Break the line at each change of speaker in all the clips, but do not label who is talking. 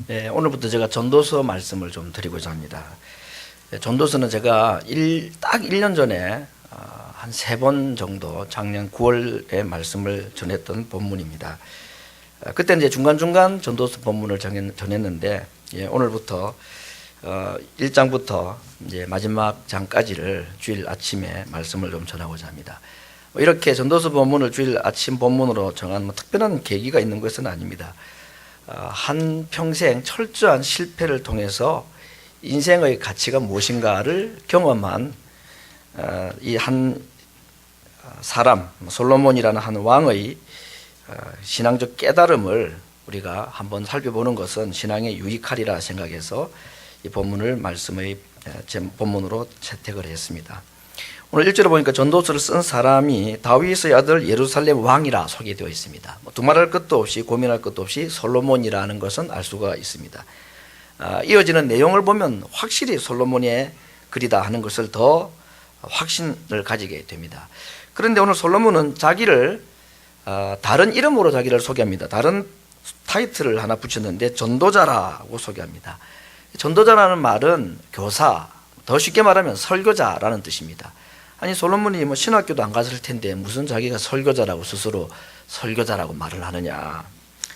네, 오늘부터 제가 전도서 말씀을 좀 드리고자 합니다. 전도서는 제가 딱 1년 전에 한 3번 정도 작년 9월에 말씀을 전했던 본문입니다. 그때 이제 중간중간 전도서 본문을 전했는데 오늘부터 1장부터 이제 마지막 장까지를 주일 아침에 말씀을 좀 전하고자 합니다. 이렇게 전도서 본문을 주일 아침 본문으로 정한 특별한 계기가 있는 것은 아닙니다. 한 평생 철저한 실패를 통해서 인생의 가치가 무엇인가를 경험한 이 한 사람, 솔로몬이라는 한 왕의 신앙적 깨달음을 우리가 한번 살펴보는 것은 신앙에 유익하리라 생각해서 이 본문을 말씀의 본문으로 채택을 했습니다. 오늘 1절에 보니까 전도서를 쓴 사람이 다윗의 아들 예루살렘 왕이라 소개되어 있습니다. 두말할 것도 없이 고민할 것도 없이 솔로몬이라는 것은 알 수가 있습니다. 이어지는 내용을 보면 확실히 솔로몬의 글이다 하는 것을 더 확신을 가지게 됩니다. 그런데 오늘 솔로몬은 자기를 다른 이름으로 자기를 소개합니다. 다른 타이틀을 하나 붙였는데 전도자라고 소개합니다. 전도자라는 말은 교사, 더 쉽게 말하면 설교자라는 뜻입니다. 아니 솔로몬이 신학교도 안 갔을 텐데 무슨 자기가 설교자라고 스스로 설교자라고 말을 하느냐.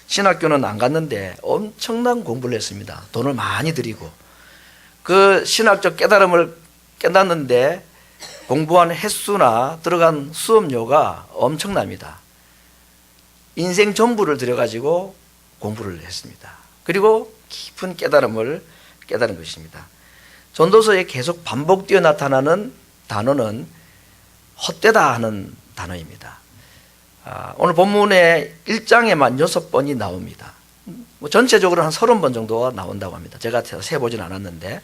신학교는 안 갔는데 엄청난 공부를 했습니다. 돈을 많이 들이고 그 신학적 깨달음을 깨닫는데 공부한 횟수나 들어간 수업료가 엄청납니다. 인생 전부를 들여가지고 공부를 했습니다. 그리고 깊은 깨달음을 깨달은 것입니다. 전도서에 계속 반복되어 나타나는 단어는 헛되다 하는 단어입니다. 오늘 본문의 1장에만 6번이 나옵니다. 전체적으로 한 30번 정도가 나온다고 합니다. 제가 세보진 않았는데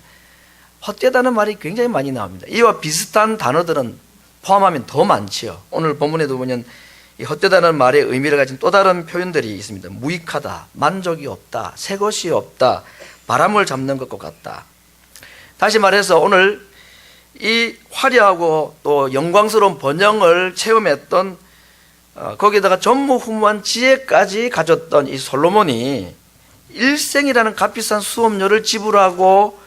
헛되다는 말이 굉장히 많이 나옵니다. 이와 비슷한 단어들은 포함하면 더 많지요. 오늘 본문에도 보면 이 헛되다는 말의 의미를 가진 또 다른 표현들이 있습니다. 무익하다, 만족이 없다, 새 것이 없다, 바람을 잡는 것과 같다. 다시 말해서 오늘 이 화려하고 또 영광스러운 번영을 체험했던 거기에다가 전무후무한 지혜까지 가졌던 이 솔로몬이 일생이라는 값비싼 수업료를 지불하고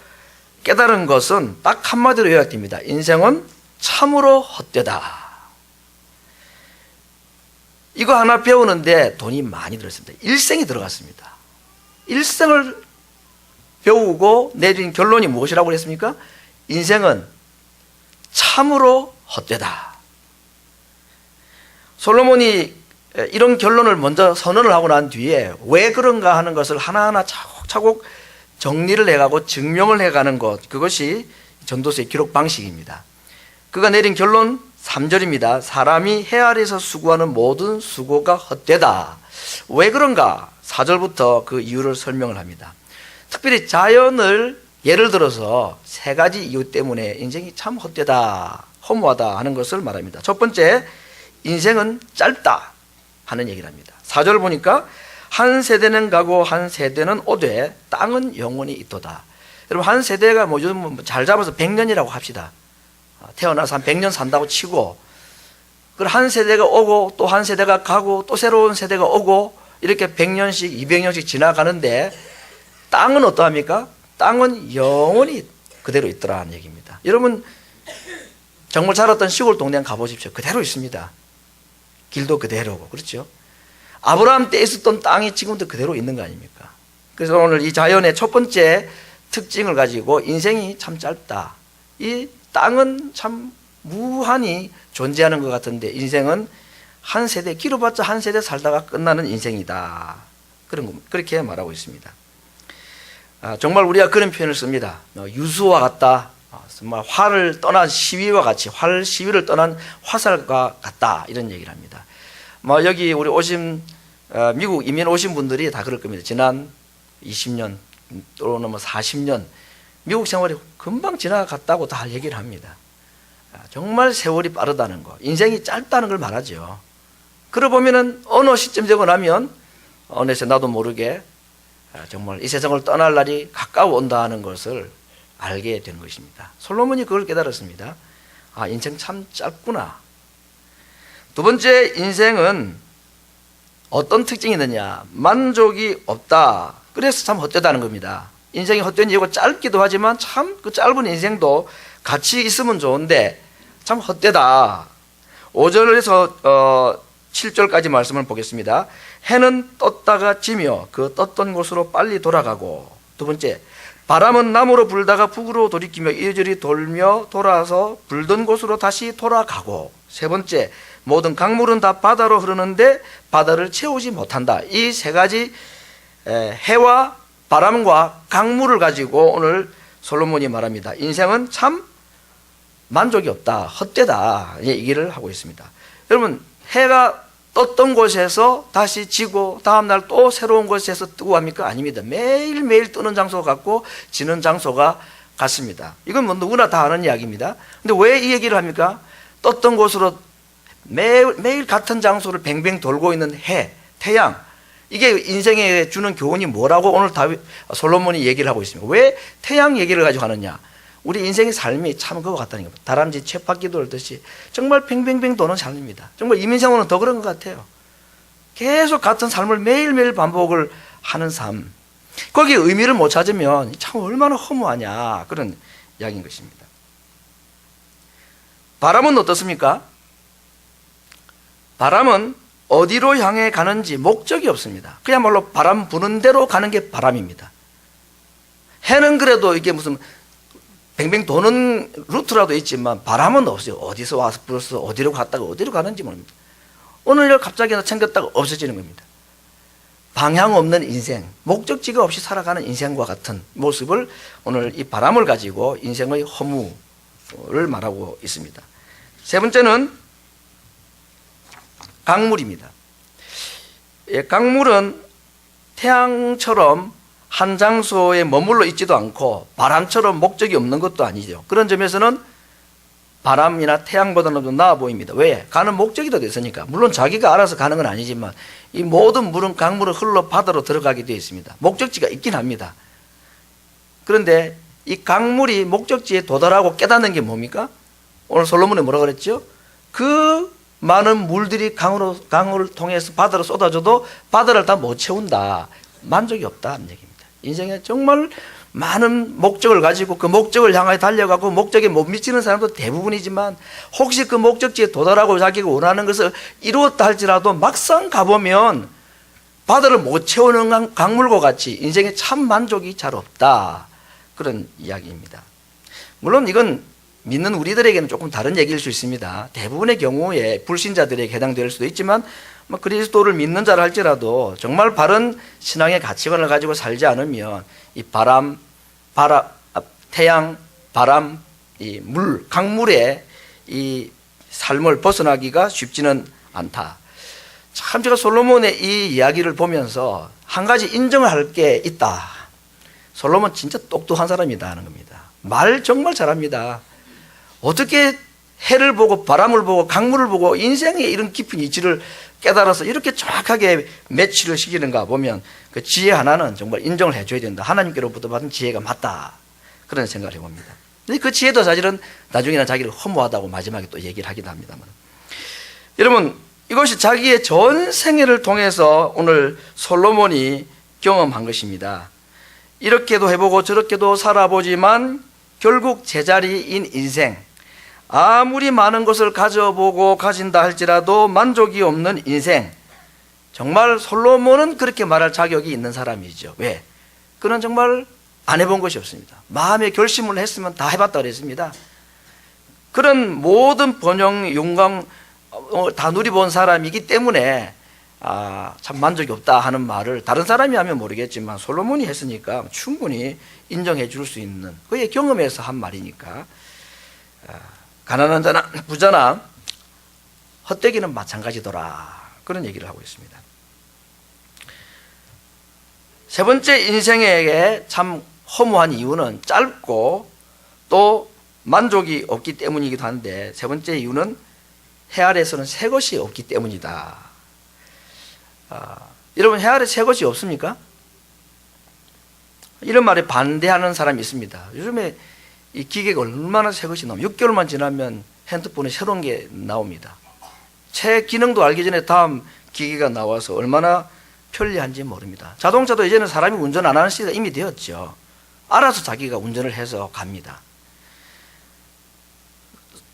깨달은 것은 딱 한마디로 요약됩니다. 인생은 참으로 헛되다. 이거 하나 배우는데 돈이 많이 들었습니다. 일생이 들어갔습니다. 일생을 배우고 내린 결론이 무엇이라고 그랬습니까? 인생은 참으로 헛되다. 솔로몬이 이런 결론을 먼저 선언을 하고 난 뒤에 왜 그런가 하는 것을 하나하나 차곡차곡 정리를 해가고 증명을 해가는 것, 그것이 전도서의 기록 방식입니다. 그가 내린 결론 3절입니다. 사람이 해 아래에서 수고하는 모든 수고가 헛되다. 왜 그런가? 4절부터 그 이유를 설명을 합니다. 특별히 자연을 예를 들어서 3가지 이유 때문에 인생이 참 헛되다, 허무하다 하는 것을 말합니다. 첫 번째, 인생은 짧다 하는 얘기를 합니다. 4절 보니까 한 세대는 가고 한 세대는 오되 땅은 영원히 있도다. 여러분 한 세대가 요즘 잘 잡아서 100년이라고 합시다. 태어나서 한 100년 산다고 치고 그 한 세대가 오고 또 한 세대가 가고 또 새로운 세대가 오고 이렇게 100년씩 200년씩 지나가는데 땅은 어떠합니까? 땅은 영원히 그대로 있더라는 얘기입니다. 여러분 정말 살았던 시골 동네 가보십시오. 그대로 있습니다. 길도 그대로고 그렇죠? 아브라함 때 있었던 땅이 지금도 그대로 있는 거 아닙니까? 그래서 오늘 이 자연의 첫 번째 특징을 가지고 인생이 참 짧다. 이 땅은 참 무한히 존재하는 것 같은데 인생은 한 세대, 길어봤자 한 세대 살다가 끝나는 인생이다. 그렇게 말하고 있습니다. 정말 우리가 그런 표현을 씁니다. 유수와 같다. 정말 활을 떠난 시위와 같이 활 시위를 떠난 화살과 같다. 이런 얘기를 합니다. 여기 우리 미국 이민 오신 분들이 다 그럴 겁니다. 지난 20년 또는 40년 미국 생활이 금방 지나갔다고 다 얘기를 합니다. 정말 세월이 빠르다는 거, 인생이 짧다는 걸 말하죠. 그러고 보면은 어느 시점 되고 나면 어느새 나도 모르게 정말 이 세상을 떠날 날이 가까워온다 하는 것을 알게 되는 것입니다. 솔로몬이 그걸 깨달았습니다. 인생 참 짧구나. 두 번째, 인생은 어떤 특징이 있느냐? 만족이 없다. 그래서 참 헛되다는 겁니다. 인생이 헛된 이유가 짧기도 하지만 참 그 짧은 인생도 같이 있으면 좋은데 참 헛되다. 5절에서 7절까지 말씀을 보겠습니다. 해는 떴다가 지며 그 떴던 곳으로 빨리 돌아가고, 두 번째, 바람은 남으로 불다가 북으로 돌이키며 이리저리 돌며 돌아서 불던 곳으로 다시 돌아가고, 세 번째, 모든 강물은 다 바다로 흐르는데 바다를 채우지 못한다. 이 세 가지 해와 바람과 강물을 가지고 오늘 솔로몬이 말합니다. 인생은 참 만족이 없다, 헛되다, 이 얘기를 하고 있습니다. 여러분, 해가 떴던 곳에서 다시 지고 다음날 또 새로운 곳에서 뜨고 합니까? 아닙니다. 매일매일 뜨는 장소가 같고 지는 장소가 같습니다. 이건 뭐 누구나 다 아는 이야기입니다. 근데 왜 이 얘기를 합니까? 떴던 곳으로 매일 같은 장소를 뱅뱅 돌고 있는 해, 태양, 이게 인생에 주는 교훈이 뭐라고 오늘 솔로몬이 얘기를 하고 있습니다. 왜 태양 얘기를 가지고 하느냐? 우리 인생의 삶이 참 그거 같다는 겁니다. 다람쥐 쳇바퀴 돌듯이 정말 뱅뱅뱅 도는 삶입니다. 정말 이민생활은 더 그런 것 같아요. 계속 같은 삶을 매일매일 반복을 하는 삶. 거기에 의미를 못 찾으면 참 얼마나 허무하냐, 그런 이야기인 것입니다. 바람은 어떻습니까? 바람은 어디로 향해 가는지 목적이 없습니다. 그야말로 바람 부는 대로 가는 게 바람입니다. 해는 그래도 이게 무슨 뱅뱅 도는 루트라도 있지만 바람은 없어요. 어디서 와서 불어서 어디로 갔다가 어디로 가는지 모릅니다. 오늘 갑자기 챙겼다가 없어지는 겁니다. 방향 없는 인생, 목적지가 없이 살아가는 인생과 같은 모습을 오늘 이 바람을 가지고 인생의 허무를 말하고 있습니다. 세 번째는 강물입니다. 강물은 태양처럼 한 장소에 머물러 있지도 않고 바람처럼 목적이 없는 것도 아니죠. 그런 점에서는 바람이나 태양보다는 좀 나아 보입니다. 왜? 가는 목적이 더 됐으니까. 물론 자기가 알아서 가는 건 아니지만 이 모든 물은 강물은 흘러 바다로 들어가게 되어 있습니다. 목적지가 있긴 합니다. 그런데 이 강물이 목적지에 도달하고 깨닫는 게 뭡니까? 오늘 솔로몬이 뭐라고 그랬죠? 그 많은 물들이 강을 통해서 바다로 쏟아져도 바다를 다 못 채운다. 만족이 없다는 얘기입니다. 인생에 정말 많은 목적을 가지고 그 목적을 향하여 달려가고 목적에 못 미치는 사람도 대부분이지만 혹시 그 목적지에 도달하고 자기가 원하는 것을 이루었다 할지라도 막상 가보면 바다를 못 채우는 강물과 같이 인생에 참 만족이 잘 없다. 그런 이야기입니다. 물론 이건 믿는 우리들에게는 조금 다른 얘기일 수 있습니다. 대부분의 경우에 불신자들에게 해당될 수도 있지만 그리스도를 믿는 자라 할지라도 정말 바른 신앙의 가치관을 가지고 살지 않으면 이 태양, 바람, 이 물, 강물의 이 삶을 벗어나기가 쉽지는 않다. 참 제가 솔로몬의 이 이야기를 보면서 한 가지 인정할 게 있다. 솔로몬 진짜 똑똑한 사람이다 하는 겁니다. 말 정말 잘합니다. 어떻게 해를 보고 바람을 보고 강물을 보고 인생의 이런 깊은 이치를 깨달아서 이렇게 정확하게 매치를 시키는가 보면 그 지혜 하나는 정말 인정을 해줘야 된다. 하나님께로부터 받은 지혜가 맞다. 그런 생각을 해봅니다. 근데 그 지혜도 사실은 나중에는 자기를 허무하다고 마지막에 또 얘기를 하긴 합니다만. 여러분, 이것이 자기의 전 생애를 통해서 오늘 솔로몬이 경험한 것입니다. 이렇게도 해보고 저렇게도 살아보지만 결국 제자리인 인생, 아무리 많은 것을 가져보고 가진다 할지라도 만족이 없는 인생. 정말 솔로몬은 그렇게 말할 자격이 있는 사람이죠. 왜? 그는 정말 안 해본 것이 없습니다. 마음의 결심을 했으면 다 해봤다 그랬습니다. 그런 모든 번영, 영광 다 누려본 사람이기 때문에 참 만족이 없다 하는 말을 다른 사람이 하면 모르겠지만 솔로몬이 했으니까 충분히 인정해 줄 수 있는 그의 경험에서 한 말이니까 가난한 자나 부자나 헛되기는 마찬가지더라. 그런 얘기를 하고 있습니다. 세 번째, 인생에게 참 허무한 이유는 짧고 또 만족이 없기 때문이기도 한데, 세 번째 이유는 해 아래에서는 새 것이 없기 때문이다. 여러분, 해 아래 새 것이 없습니까? 이런 말에 반대하는 사람이 있습니다. 요즘에 이 기계가 얼마나 새 것이 나오면 6개월만 지나면 핸드폰에 새로운 게 나옵니다. 새 기능도 알기 전에 다음 기계가 나와서 얼마나 편리한지 모릅니다. 자동차도 이제는 사람이 운전 안 하는 시대가 이미 되었죠. 알아서 자기가 운전을 해서 갑니다.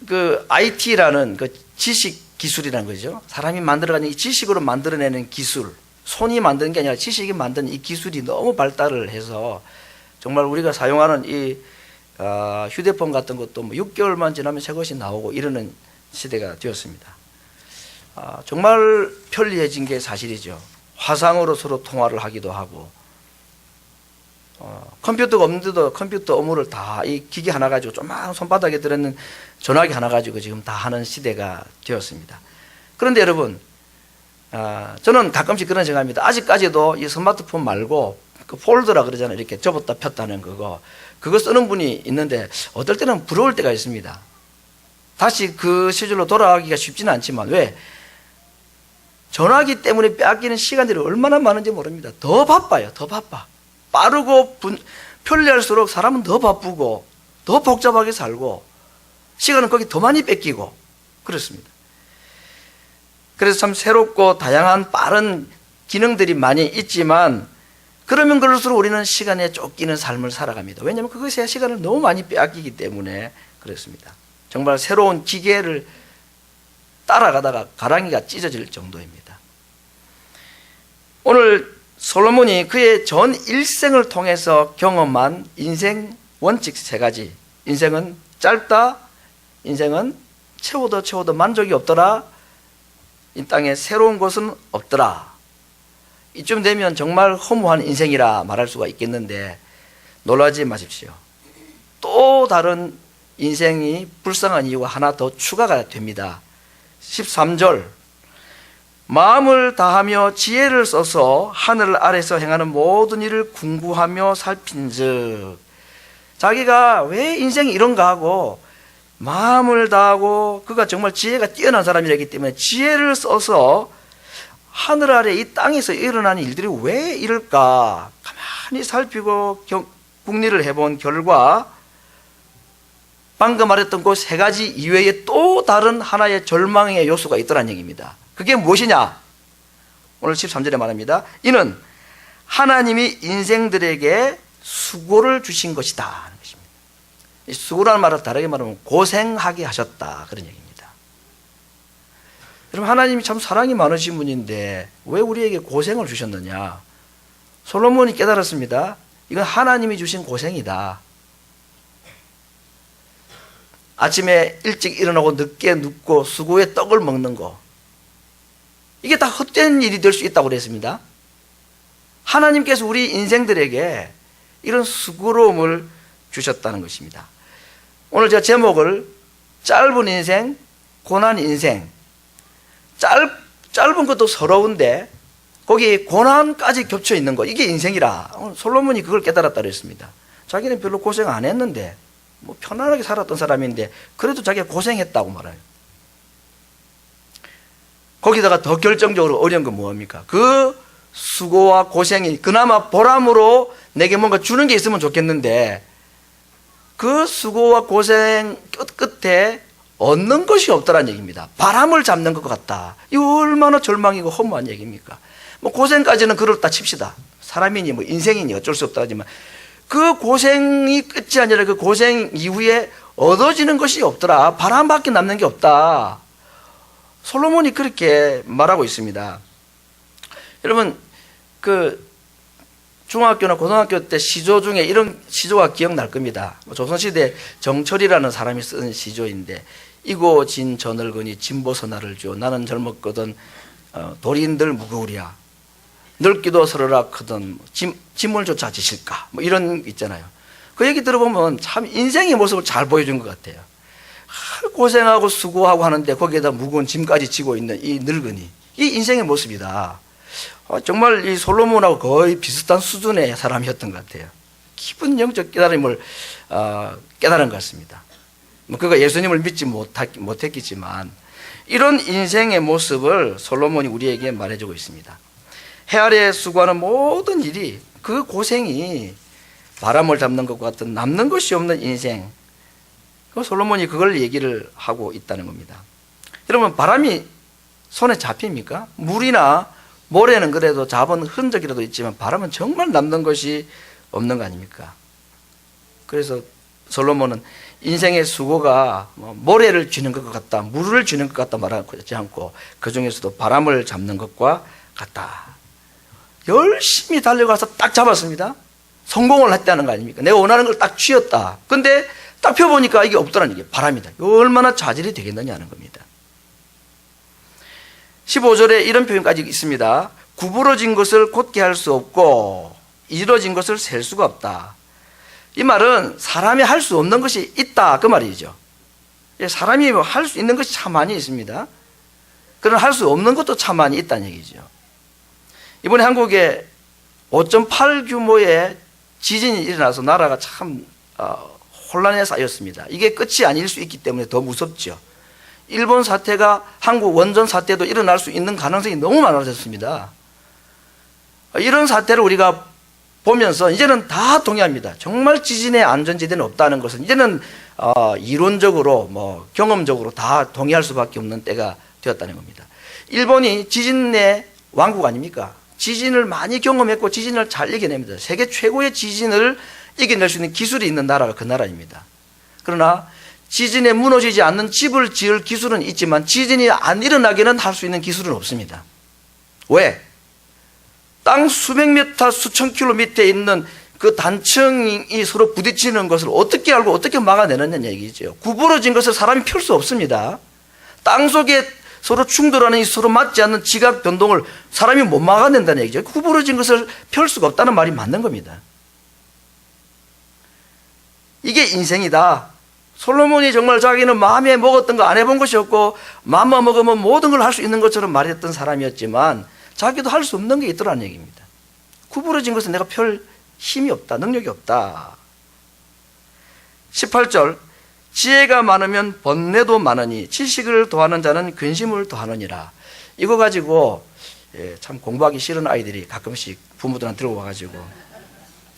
그 IT라는 그 지식 기술이라는 거죠. 사람이 만들어가는 이 지식으로 만들어내는 기술, 손이 만드는 게 아니라 지식이 만드는 이 기술이 너무 발달을 해서 정말 우리가 사용하는 이 휴대폰 같은 것도 뭐 6개월만 지나면 새 것이 나오고 이러는 시대가 되었습니다. 정말 편리해진 게 사실이죠. 화상으로 서로 통화를 하기도 하고, 컴퓨터가 없는데도 컴퓨터 업무를 다 이 기기 하나 가지고 조그만 손바닥에 들어있는 전화기 하나 가지고 지금 다 하는 시대가 되었습니다. 그런데 여러분, 저는 가끔씩 그런 생각합니다. 아직까지도 이 스마트폰 말고 그 폴더라 그러잖아요. 이렇게 접었다 폈다는 그거 쓰는 분이 있는데 어떨 때는 부러울 때가 있습니다. 다시 그 시절로 돌아가기가 쉽지는 않지만 왜? 전화기 때문에 빼앗기는 시간들이 얼마나 많은지 모릅니다. 더 바빠요. 더 바빠. 빠르고 편리할수록 사람은 더 바쁘고 더 복잡하게 살고 시간은 거기 더 많이 뺏기고 그렇습니다. 그래서 참 새롭고 다양한 빠른 기능들이 많이 있지만 그러면 그럴수록 우리는 시간에 쫓기는 삶을 살아갑니다. 왜냐하면 그것에 시간을 너무 많이 빼앗기기 때문에 그렇습니다. 정말 새로운 기계를 따라가다가 가랑이가 찢어질 정도입니다. 오늘 솔로몬이 그의 전 일생을 통해서 경험한 인생 원칙 3가지. 인생은 짧다. 인생은 채워도 만족이 없더라. 이 땅에 새로운 것은 없더라. 이쯤 되면 정말 허무한 인생이라 말할 수가 있겠는데 놀라지 마십시오. 또 다른 인생이 불쌍한 이유가 하나 더 추가가 됩니다. 13절, 마음을 다하며 지혜를 써서 하늘 아래서 행하는 모든 일을 궁구하며 살핀즉, 자기가 왜 인생이 이런가 하고 마음을 다하고 그가 정말 지혜가 뛰어난 사람이라기 때문에 지혜를 써서 하늘 아래 이 땅에서 일어나는 일들이 왜 이럴까 가만히 살피고 궁리를 해본 결과 방금 말했던 그 3가지 이외에 또 다른 하나의 절망의 요소가 있더란 얘기입니다. 그게 무엇이냐? 오늘 13절에 말합니다. 이는 하나님이 인생들에게 수고를 주신 것이다 하는 것입니다. 이 수고라는 말은 다르게 말하면 고생하게 하셨다 그런 얘기입니다. 여러분, 하나님이 참 사랑이 많으신 분인데 왜 우리에게 고생을 주셨느냐? 솔로몬이 깨달았습니다. 이건 하나님이 주신 고생이다. 아침에 일찍 일어나고 늦게 눕고 수고의 떡을 먹는 거, 이게 다 헛된 일이 될 수 있다고 그랬습니다. 하나님께서 우리 인생들에게 이런 수고로움을 주셨다는 것입니다. 오늘 제가 제목을 짧은 인생, 고난 인생, 짧은 것도 서러운데 거기에 고난까지 겹쳐 있는 거, 이게 인생이라. 오늘 솔로몬이 그걸 깨달았다 그랬습니다. 자기는 별로 고생 안 했는데 뭐 편안하게 살았던 사람인데 그래도 자기가 고생했다고 말해요. 거기다가 더 결정적으로 어려운 건 뭐합니까? 그 수고와 고생이 그나마 보람으로 내게 뭔가 주는 게 있으면 좋겠는데 그 수고와 고생 끝에 얻는 것이 없다는 얘기입니다. 바람을 잡는 것 같다. 이거 얼마나 절망이고 허무한 얘기입니까? 뭐 고생까지는 그렇다 칩시다. 사람이니 뭐 인생이니 어쩔 수 없다 하지만 그 고생이 끝이 아니라 그 고생 이후에 얻어지는 것이 없더라. 바람밖에 남는 게 없다. 솔로몬이 그렇게 말하고 있습니다. 여러분, 그 중학교나 고등학교 때 시조 중에 이런 시조가 기억날 겁니다. 조선시대 정철이라는 사람이 쓴 시조인데, 이고 진 저늙으니 진보서 나를 주어 나는 젊었거든 도리인들 무거우랴 늙기도 서러라 크던 짐을조차 지실까, 뭐 이런 있잖아요. 그 얘기 들어보면 참 인생의 모습을 잘 보여준 것 같아요. 고생하고 수고하고 하는데 거기에다 무거운 짐까지 지고 있는 이 늙은이, 이 인생의 모습이다. 정말 이 솔로몬하고 거의 비슷한 수준의 사람이었던 것 같아요. 깊은 영적 깨달음을 깨달은 것 같습니다. 그가 예수님을 믿지 못했겠지만 이런 인생의 모습을 솔로몬이 우리에게 말해주고 있습니다. 해 아래 수고하는 모든 일이, 그 고생이 바람을 잡는 것과 같은 남는 것이 없는 인생, 솔로몬이 그걸 얘기를 하고 있다는 겁니다. 여러분, 바람이 손에 잡힙니까? 물이나 모래는 그래도 잡은 흔적이라도 있지만 바람은 정말 남는 것이 없는 거 아닙니까? 그래서 솔로몬은 인생의 수고가 모래를 쥐는 것 같다, 물을 쥐는 것 같다 말하지 않고 그 중에서도 바람을 잡는 것과 같다. 열심히 달려가서 딱 잡았습니다. 성공을 했다는 거 아닙니까? 내가 원하는 걸 딱 쥐었다. 근데 딱 펴보니까 이게 없더라는 게 바람이다. 얼마나 자질이 되겠느냐는 겁니다. 15절에 이런 표현까지 있습니다. 구부러진 것을 곧게 할 수 없고 이루어진 것을 셀 수가 없다. 이 말은 사람이 할 수 없는 것이 있다 그 말이죠. 사람이 할 수 있는 것이 참 많이 있습니다. 그러나 할 수 없는 것도 참 많이 있다는 얘기죠. 이번에 한국에 5.8 규모의 지진이 일어나서 나라가 참 혼란에 쌓였습니다. 이게 끝이 아닐 수 있기 때문에 더 무섭죠. 일본 사태가 한국 원전 사태도 일어날 수 있는 가능성이 너무 많아졌습니다. 이런 사태를 우리가 보면서 이제는 다 동의합니다. 정말 지진의 안전지대는 없다는 것은 이제는 이론적으로 경험적으로 다 동의할 수밖에 없는 때가 되었다는 겁니다. 일본이 지진의 왕국 아닙니까? 지진을 많이 경험했고 지진을 잘 이겨냅니다. 세계 최고의 지진을 이겨낼 수 있는 기술이 있는 나라가 그 나라입니다. 그러나 지진에 무너지지 않는 집을 지을 기술은 있지만 지진이 안 일어나게는 할 수 있는 기술은 없습니다. 왜? 땅 수백 미터 수천 킬로 밑에 있는 그 단층이 서로 부딪히는 것을 어떻게 알고 어떻게 막아내느냐는 얘기죠. 구부러진 것을 사람이 펼 수 없습니다. 땅 속에 서로 충돌하는 서로 맞지 않는 지각 변동을 사람이 못 막아낸다는 얘기죠. 구부러진 것을 펼 수가 없다는 말이 맞는 겁니다. 이게 인생이다. 솔로몬이 정말 자기는 마음에 먹었던 거 안 해본 것이 없고 마음만 먹으면 모든 걸 할 수 있는 것처럼 말했던 사람이었지만 자기도 할 수 없는 게 있더라는 얘기입니다. 구부러진 것은 내가 펼 힘이 없다, 능력이 없다. 18절 지혜가 많으면 번뇌도 많으니 지식을 더하는 자는 근심을 더하느니라. 이거 가지고 참 공부하기 싫은 아이들이 가끔씩 부모들한테 들고 와가지고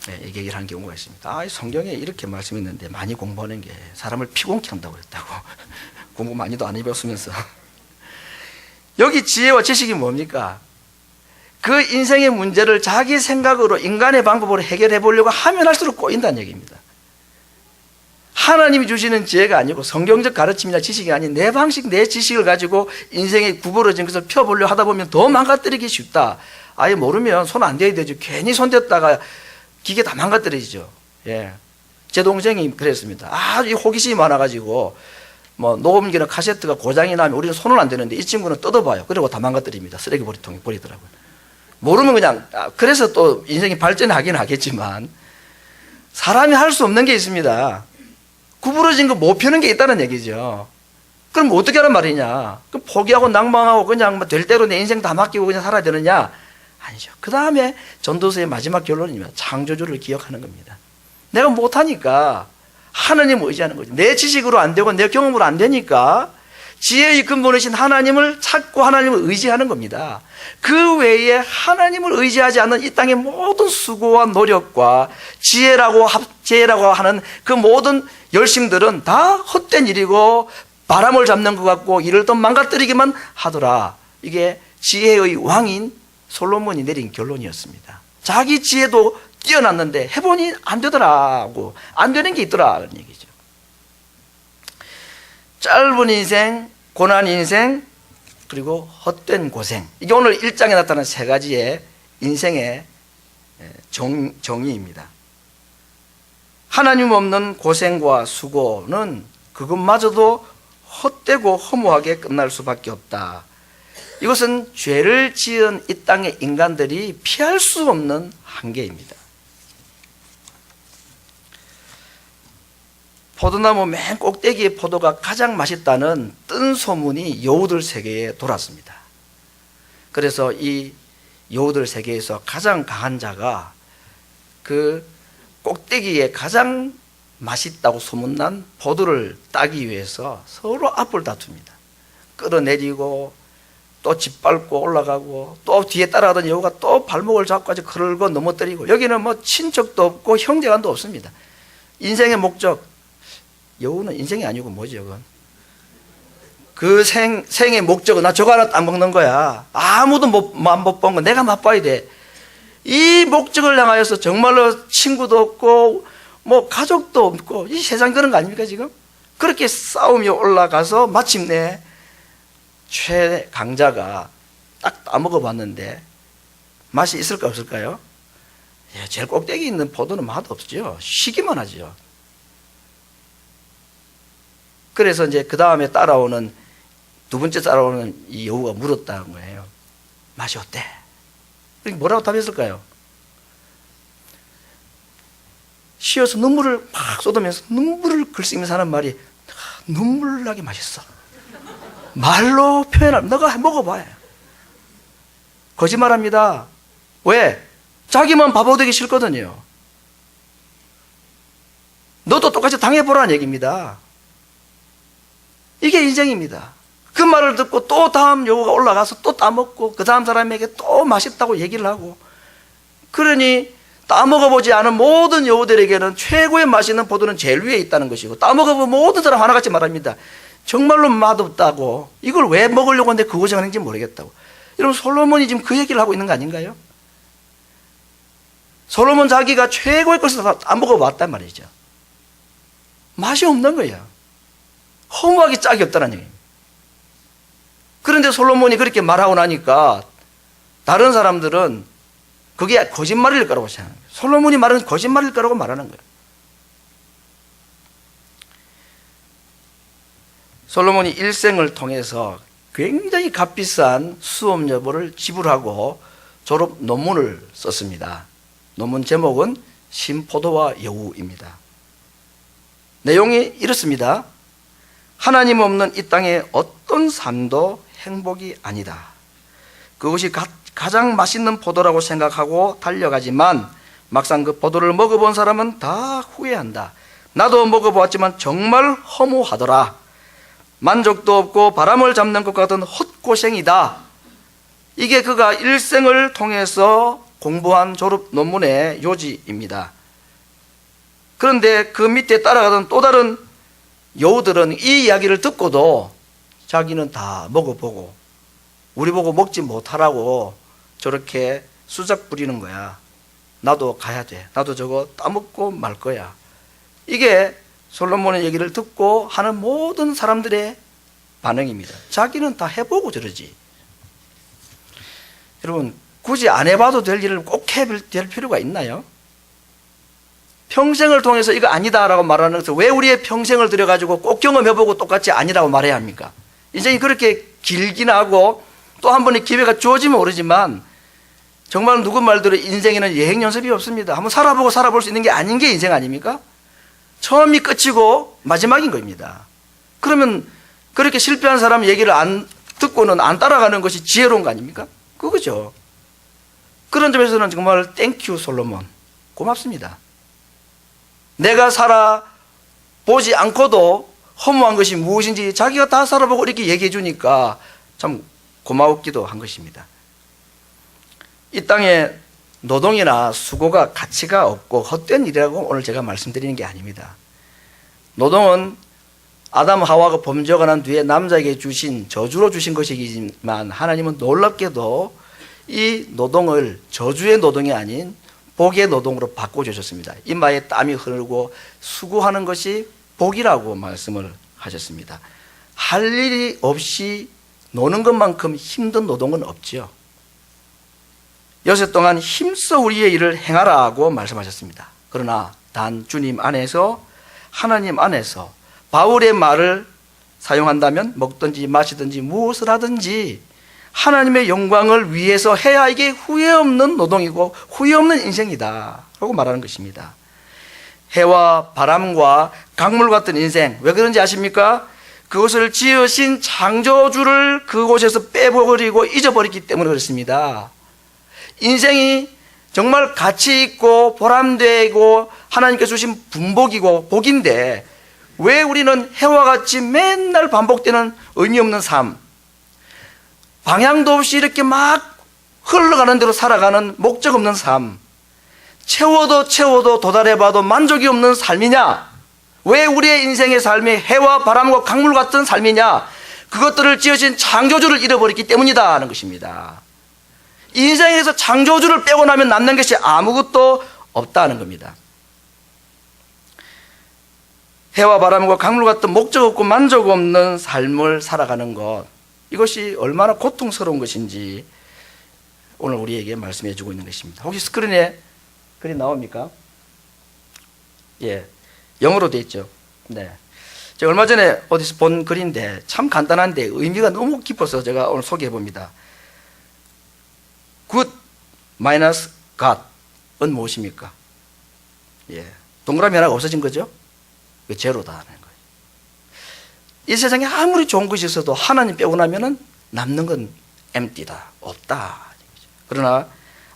이 얘기를 하는 경우가 있습니다. 성경에 이렇게 말씀했는데 많이 공부하는 게 사람을 피곤케 한다고 그랬다고. 공부 많이도 안 해봤으면서. 여기 지혜와 지식이 뭡니까? 그 인생의 문제를 자기 생각으로 인간의 방법으로 해결해 보려고 하면 할수록 꼬인다는 얘기입니다. 하나님이 주시는 지혜가 아니고 성경적 가르침이나 지식이 아닌 내 방식, 내 지식을 가지고 인생에 구부러진 것을 펴보려고 하다 보면 더 망가뜨리기 쉽다. 아예 모르면 손 안 대야 되죠. 괜히 손 댔다가 기계 다 망가뜨리죠. 예. 제 동생이 그랬습니다. 아주 호기심이 많아가지고 녹음기나 카세트가 고장이 나면 우리는 손을 안 대는데 이 친구는 뜯어봐요. 그리고 다 망가뜨립니다. 쓰레기 버리통에 버리더라고요. 모르면 그냥 그래서 또 인생이 발전하긴 하겠지만 사람이 할 수 없는 게 있습니다. 구부러진 거 못 펴는 게 있다는 얘기죠. 그럼 어떻게 하란 말이냐? 그럼 포기하고 낭망하고 그냥 될 대로 내 인생 다 맡기고 그냥 살아야 되느냐? 아니죠. 그 다음에 전도서의 마지막 결론입니다. 창조주를 기억하는 겁니다. 내가 못하니까 하나님을 의지하는 거죠. 내 지식으로 안 되고 내 경험으로 안 되니까 지혜의 근본이신 하나님을 찾고 하나님을 의지하는 겁니다. 그 외에 하나님을 의지하지 않는 이 땅의 모든 수고와 노력과 지혜라고 하는 그 모든 열심들은 다 헛된 일이고 바람을 잡는 것 같고 일을 더 망가뜨리기만 하더라. 이게 지혜의 왕인 솔로몬이 내린 결론이었습니다. 자기 지혜도 뛰어났는데 해보니 안 되더라고. 안 되는 게 있더라. 그런 얘기죠. 짧은 인생, 고난 인생, 그리고 헛된 고생. 이게 오늘 1장에 나타난 세 가지의 인생의 정의입니다. 하나님 없는 고생과 수고는 그것마저도 헛되고 허무하게 끝날 수밖에 없다. 이것은 죄를 지은 이 땅의 인간들이 피할 수 없는 한계입니다. 포도나무 맨 꼭대기의 포도가 가장 맛있다는 뜬 소문이 여우들 세계에 돌았습니다. 그래서 이 여우들 세계에서 가장 강한 자가 그 꼭대기에 가장 맛있다고 소문난 포도를 따기 위해서 서로 앞을 다툽니다. 끌어내리고 또 짓밟고 올라가고 또 뒤에 따라가던 여우가 또 발목을 잡고 걸고 넘어뜨리고 여기는 친척도 없고 형제간도 없습니다. 인생의 목적, 여우는 인생이 아니고 뭐지 이건? 그 생의 목적은 나 저거 하나 따먹는 거야. 아무도 못 본 거 내가 맛봐야 돼. 이 목적을 향하여서 정말로 친구도 없고 뭐 가족도 없고 이 세상 그런 거 아닙니까 지금? 그렇게 싸움이 올라가서 마침내 최강자가 딱 따먹어 봤는데 맛이 있을까 없을까요? 예, 제일 꼭대기 있는 포도는 맛 없죠. 쉬기만 하죠. 그래서 이제 그 다음에 두 번째 따라오는 이 여우가 물었다는 거예요. 맛이 어때? 뭐라고 답했을까요? 쉬어서 눈물을 막 쏟으면서 눈물을 글쓰면서 하는 말이 눈물 나게 맛있어. 말로 표현하면 너가 먹어봐요. 거짓말합니다. 왜? 자기만 바보 되기 싫거든요. 너도 똑같이 당해보라는 얘기입니다. 이게 인생입니다. 그 말을 듣고 또 다음 여우가 올라가서 또 따먹고 그 다음 사람에게 또 맛있다고 얘기를 하고, 그러니 따먹어보지 않은 모든 여우들에게는 최고의 맛있는 포도는 제일 위에 있다는 것이고, 따먹어본 모든 사람 하나같이 말합니다. 정말로 맛없다고, 이걸 왜 먹으려고 하는데 그 고생하는지 모르겠다고. 여러분, 솔로몬이 지금 그 얘기를 하고 있는 거 아닌가요? 솔로몬 자기가 최고의 것을 다 따먹어봤단 말이죠. 맛이 없는 거예요. 허무하기 짝이 없다는 얘기입니다. 그런데 솔로몬이 그렇게 말하고 나니까 다른 사람들은 그게 거짓말일 거라고 생각해요. 솔로몬이 말하는 거짓말일 거라고 말하는 거예요. 솔로몬이 일생을 통해서 굉장히 값비싼 수업료를 지불하고 졸업 논문을 썼습니다. 논문 제목은 신포도와 여우입니다. 내용이 이렇습니다. 하나님 없는 이 땅의 어떤 삶도 행복이 아니다. 그것이 가장 맛있는 포도라고 생각하고 달려가지만 막상 그 포도를 먹어본 사람은 다 후회한다. 나도 먹어보았지만 정말 허무하더라. 만족도 없고 바람을 잡는 것 같은 헛고생이다. 이게 그가 일생을 통해서 공부한 졸업 논문의 요지입니다. 그런데 그 밑에 따라가던 또 다른 여우들은 이 이야기를 듣고도 자기는 다 먹어보고 우리 보고 먹지 못하라고 저렇게 수작 부리는 거야. 나도 가야 돼. 나도 저거 따먹고 말 거야. 이게 솔로몬의 얘기를 듣고 하는 모든 사람들의 반응입니다. 자기는 다 해보고 저러지. 여러분, 굳이 안 해봐도 될 일을 꼭 해야 될 필요가 있나요? 평생을 통해서 이거 아니다라고 말하는 것을 왜 우리의 평생을 들여가지고 꼭 경험해보고 똑같이 아니라고 말해야 합니까? 인생이 그렇게 길기나 하고 또 한 번의 기회가 주어지면 모르지만 정말 누구 말대로 인생에는 여행 연습이 없습니다. 한번 살아보고 살아볼 수 있는 게 아닌 게 인생 아닙니까? 처음이 끝이고 마지막인 겁니다. 그러면 그렇게 실패한 사람 얘기를 안 듣고는 안 따라가는 것이 지혜로운 거 아닙니까? 그거죠. 그런 점에서는 정말 땡큐 솔로몬, 고맙습니다. 내가 살아보지 않고도 허무한 것이 무엇인지 자기가 다 살아보고 이렇게 얘기해 주니까 참 고마웠기도 한 것입니다. 이 땅에 노동이나 수고가 가치가 없고 헛된 일이라고 오늘 제가 말씀드리는 게 아닙니다. 노동은 아담 하와가 범죄가 난 뒤에 남자에게 주신 저주로 주신 것이지만 하나님은 놀랍게도 이 노동을 저주의 노동이 아닌 복의 노동으로 바꿔주셨습니다. 이마에 땀이 흐르고 수고하는 것이 복이라고 말씀을 하셨습니다. 할 일이 없이 노는 것만큼 힘든 노동은 없지요. 여섯 동안 힘써 우리의 일을 행하라고 말씀하셨습니다. 그러나 단 주님 안에서, 하나님 안에서 바울의 말을 사용한다면 먹든지 마시든지 무엇을 하든지 하나님의 영광을 위해서 해야 이게 후회 없는 노동이고 후회 없는 인생이다 라고 말하는 것입니다. 해와 바람과 강물 같은 인생, 왜 그런지 아십니까? 그것을 지으신 창조주를 그곳에서 빼버리고 잊어버렸기 때문에 그렇습니다. 인생이 정말 가치 있고 보람되고 하나님께서 주신 분복이고 복인데 왜 우리는 해와 같이 맨날 반복되는 의미 없는 삶, 방향도 없이 이렇게 막 흘러가는 대로 살아가는 목적 없는 삶, 채워도 도달해봐도 만족이 없는 삶이냐? 왜 우리의 인생의 삶이 해와 바람과 강물 같은 삶이냐? 그것들을 지으신 창조주를 잃어버렸기 때문이다 하는 것입니다. 인생에서 창조주를 빼고 나면 남는 것이 아무것도 없다는 겁니다. 해와 바람과 강물 같은 목적 없고 만족 없는 삶을 살아가는 것, 이것이 얼마나 고통스러운 것인지 오늘 우리에게 말씀해 주고 있는 것입니다. 혹시 스크린에 글이 나옵니까? 예, 영어로 되어 있죠. 네. 제가 얼마 전에 어디서 본 글인데 참 간단한데 의미가 너무 깊어서 제가 오늘 소개해 봅니다. Good minus God은 무엇입니까? 예, 동그라미 하나가 없어진 거죠? 그 제로다 하는 거예요. 이 세상에 아무리 좋은 것이 있어도 하나님 빼고 나면은 남는 건 empty다, 없다. 그러나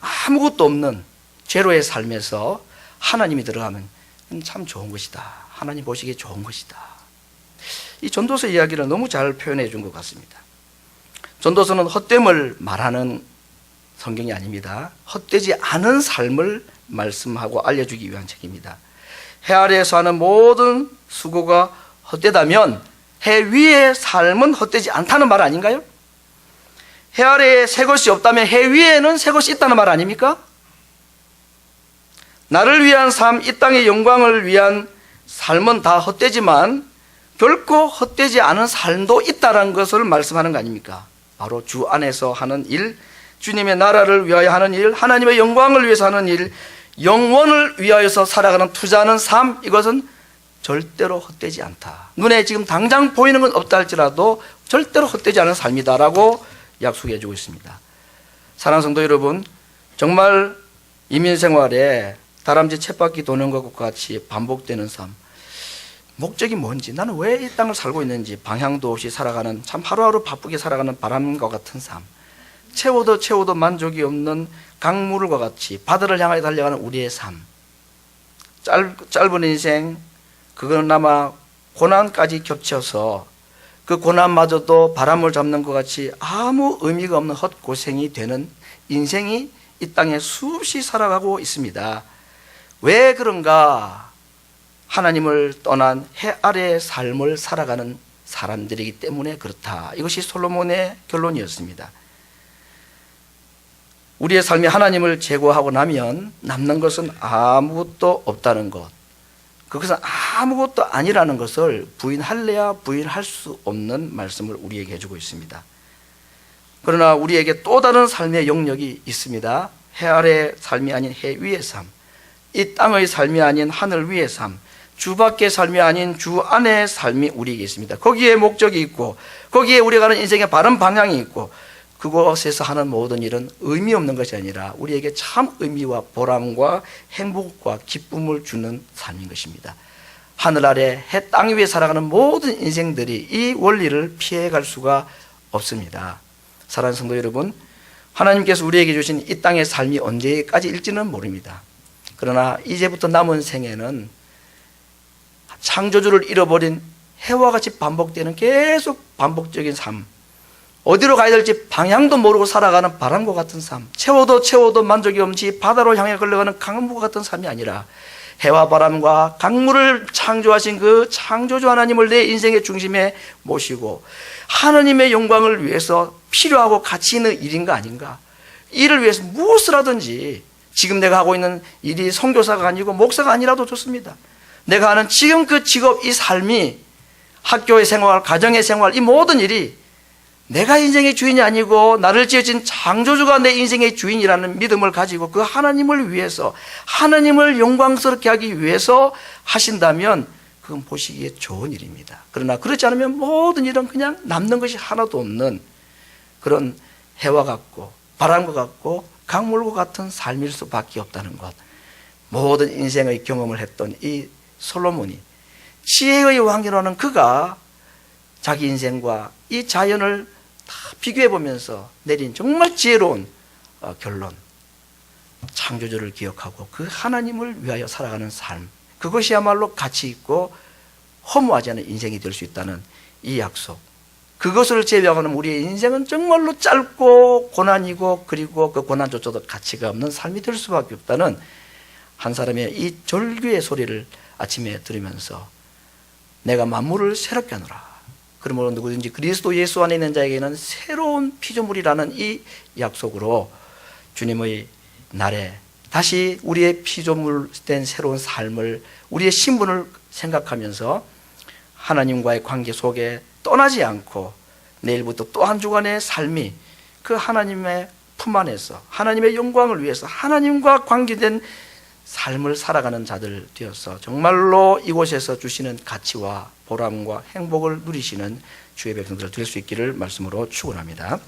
아무것도 없는 제로의 삶에서 하나님이 들어가면 참 좋은 것이다. 하나님 보시기에 좋은 것이다. 이 전도서 이야기를 너무 잘 표현해 준 것 같습니다. 전도서는 헛됨을 말하는 성경이 아닙니다. 헛되지 않은 삶을 말씀하고 알려주기 위한 책입니다. 해 아래에서 하는 모든 수고가 헛되다면 해 위의 삶은 헛되지 않다는 말 아닌가요? 해 아래에 새 것이 없다면 해 위에는 새 것이 있다는 말 아닙니까? 나를 위한 삶, 이 땅의 영광을 위한 삶은 다 헛되지만 결코 헛되지 않은 삶도 있다는 것을 말씀하는 거 아닙니까? 바로 주 안에서 하는 일, 주님의 나라를 위하여 하는 일, 하나님의 영광을 위해서 하는 일, 영원을 위하여서 살아가는 투자하는 삶, 이것은 절대로 헛되지 않다. 눈에 지금 당장 보이는 건 없다 할지라도 절대로 헛되지 않은 삶이다라고 약속해 주고 있습니다. 사랑하는 성도 여러분, 정말 이민생활에 다람쥐 쳇바퀴 도는 것과 같이 반복되는 삶, 목적이 뭔지, 나는 왜 이 땅을 살고 있는지 방향도 없이 살아가는, 참 하루하루 바쁘게 살아가는 바람과 같은 삶, 채워도 만족이 없는 강물과 같이 바다를 향하여 달려가는 우리의 삶, 짧은 인생, 그거나마 고난까지 겹쳐서 그 고난마저도 바람을 잡는 것 같이 아무 의미가 없는 헛고생이 되는 인생이 이 땅에 수없이 살아가고 있습니다. 왜 그런가? 하나님을 떠난 해 아래의 삶을 살아가는 사람들이기 때문에 그렇다. 이것이 솔로몬의 결론이었습니다. 우리의 삶이 하나님을 제거하고 나면 남는 것은 아무것도 없다는 것, 그것은 아무것도 아니라는 것을 부인할래야 부인할 수 없는 말씀을 우리에게 해주고 있습니다. 그러나 우리에게 또 다른 삶의 영역이 있습니다. 해 아래의 삶이 아닌 해 위의 삶, 이 땅의 삶이 아닌 하늘 위의 삶, 주 밖의 삶이 아닌 주 안의 삶이 우리에게 있습니다. 거기에 목적이 있고 거기에 우리가 가는 인생의 바른 방향이 있고 그곳에서 하는 모든 일은 의미 없는 것이 아니라 우리에게 참 의미와 보람과 행복과 기쁨을 주는 삶인 것입니다. 하늘 아래 해 땅 위에 살아가는 모든 인생들이 이 원리를 피해갈 수가 없습니다. 사랑하는 성도 여러분, 하나님께서 우리에게 주신 이 땅의 삶이 언제까지일지는 모릅니다. 그러나 이제부터 남은 생애는 창조주를 잃어버린 해와 같이 반복되는 계속 반복적인 삶, 어디로 가야 될지 방향도 모르고 살아가는 바람과 같은 삶, 채워도 만족이 없이 바다로 향해 걸려가는 강물과 같은 삶이 아니라 해와 바람과 강물을 창조하신 그 창조주 하나님을 내 인생의 중심에 모시고 하나님의 영광을 위해서 필요하고 가치 있는 일인가 아닌가, 이를 위해서 무엇을 하든지, 지금 내가 하고 있는 일이 선교사가 아니고 목사가 아니라도 좋습니다. 내가 하는 지금 그 직업, 이 삶이, 학교의 생활, 가정의 생활, 이 모든 일이 내가 인생의 주인이 아니고 나를 지어진 창조주가 내 인생의 주인이라는 믿음을 가지고 그 하나님을 위해서, 하나님을 영광스럽게 하기 위해서 하신다면 그건 보시기에 좋은 일입니다. 그러나 그렇지 않으면 모든 일은 그냥 남는 것이 하나도 없는 그런 해와 같고 바람과 같고 강물과 같은 삶일 수밖에 없다는 것. 모든 인생의 경험을 했던 이 솔로몬이, 지혜의 왕이라는 그가 자기 인생과 이 자연을 다 비교해 보면서 내린 정말 지혜로운 결론, 창조주를 기억하고 그 하나님을 위하여 살아가는 삶, 그것이야말로 가치 있고 허무하지 않은 인생이 될 수 있다는 이 약속, 그것을 제외하고는 우리의 인생은 정말로 짧고 고난이고, 그리고 그 고난조차도 가치가 없는 삶이 될 수밖에 없다는 한 사람의 이 절규의 소리를 아침에 들으면서 내가 만물을 새롭게 하노라, 그러므로 누구든지 그리스도 예수 안에 있는 자에게는 새로운 피조물이라는 이 약속으로 주님의 날에 다시 우리의 피조물 된 새로운 삶을, 우리의 신분을 생각하면서 하나님과의 관계 속에 떠나지 않고 내일부터 또 한 주간의 삶이 그 하나님의 품 안에서 하나님의 영광을 위해서 하나님과 관계된 삶을 살아가는 자들 되어서 정말로 이곳에서 주시는 가치와 보람과 행복을 누리시는 주의 백성들 될 수 있기를 말씀으로 축원합니다.